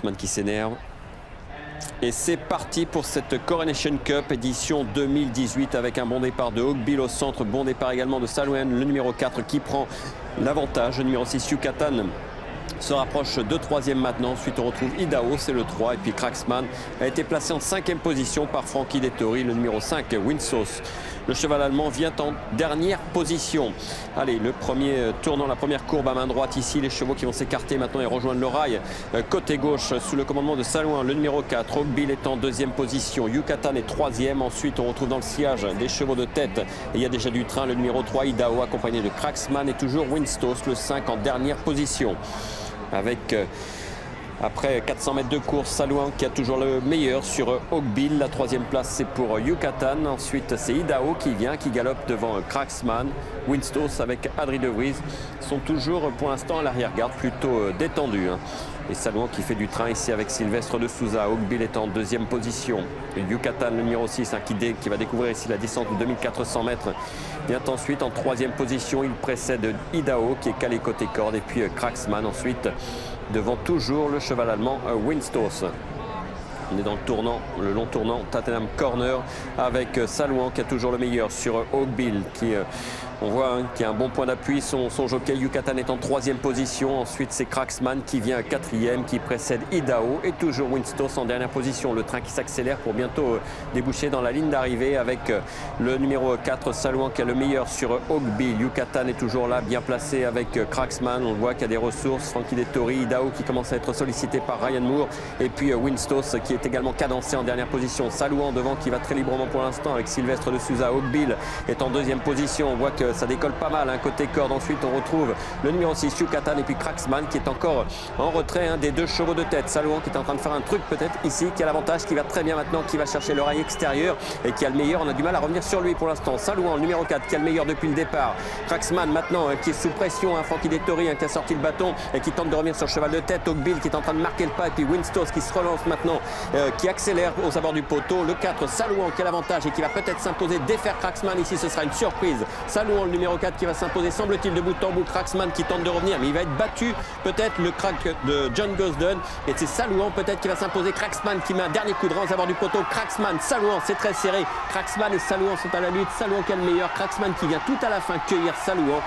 Cracksman qui s'énerve. Et c'est parti pour cette Coronation Cup édition 2018 avec un bon départ de Oakville au centre. Bon départ également de Salouen, le numéro 4 qui prend l'avantage. Le numéro 6, Yucatan, se rapproche de 3e maintenant. Ensuite, on retrouve Idaho, c'est le 3. Et puis Cracksman a été placé en 5e position par Frankie Dettori, le numéro 5, Winstos. Le cheval allemand vient en dernière position. Allez, le premier tournant, la première courbe à main droite ici. Les chevaux qui vont s'écarter maintenant et rejoindre le rail. Côté gauche, sous le commandement de Salouen, le numéro 4. Oakville est en 2e position. Yucatan est 3e. Ensuite, on retrouve dans le sillage des chevaux de tête. Et il y a déjà du train. Le numéro 3, Idaho, accompagné de Cracksman. Et toujours Winstos, le 5, en dernière position. Avec, après 400 mètres de course, Salouen qui a toujours le meilleur sur Oakville. La 3e place, c'est pour Yucatan. Ensuite, c'est Idaho qui vient, qui galope devant Cracksman. Winstos avec Adri De Vries sont toujours pour l'instant à l'arrière-garde, plutôt détendus. Et Salouen qui fait du train ici avec Sylvestre de Souza. Oakville est en 2e position. Et Yucatan, le numéro 6, qui va découvrir ici la descente de 2400 mètres, vient ensuite en 3e position. Il précède Idaho qui est calé côté corde. Et puis Cracksman ensuite devant toujours le cheval allemand Winstos. On est dans le tournant, le long tournant Tottenham Corner avec Salouen qui a toujours le meilleur sur Oakville qui on voit qu'il y a un bon point d'appui. Son jockey Yucatan est en 3e position. Ensuite, c'est Cracksman qui vient 4e, qui précède Idaho. Et toujours Winstos en dernière position. Le train qui s'accélère pour bientôt déboucher dans la ligne d'arrivée avec le numéro 4, Salouen, qui a le meilleur sur Oakville. Yucatan est toujours là, bien placé avec Cracksman. On voit qu'il y a des ressources. Frankie Dettori, Idaho qui commence à être sollicité par Ryan Moore. Et puis Winstos qui est également cadencé en dernière position. Salouen devant qui va très librement pour l'instant avec Sylvestre de Souza. Oakville est en 2e position. On voit que ça décolle pas mal, côté corde. Ensuite, on retrouve le numéro 6, Yucatan, et puis Cracksman qui est encore en retrait des deux chevaux de tête. Salouen qui est en train de faire un truc peut-être ici, qui a l'avantage, qui va très bien maintenant, qui va chercher le rail extérieur et qui a le meilleur. On a du mal à revenir sur lui pour l'instant. Salouen, le numéro 4, qui a le meilleur depuis le départ. Cracksman maintenant qui est sous pression. Frankie Dettori qui a sorti le bâton et qui tente de revenir sur le cheval de tête. Oakville qui est en train de marquer le pas. Et puis Winstos qui se relance maintenant, qui accélère aux abords du poteau. Le 4, Salouen qui a l'avantage et qui va peut-être s'imposer, défaire Cracksman. Ici, ce sera une surprise. Salouen, le numéro 4 qui va s'imposer, semble-t-il, de bout en bout. Cracksman qui tente de revenir, mais il va être battu. Peut-être le crack de John Gosden. Et c'est Salouen peut-être qui va s'imposer. Cracksman qui met un dernier coup de rein aux abords du poteau. Cracksman, Salouen, c'est très serré. Cracksman et Salouen sont à la lutte. Salouen qui a le meilleur. Cracksman qui vient tout à la fin cueillir Salouen.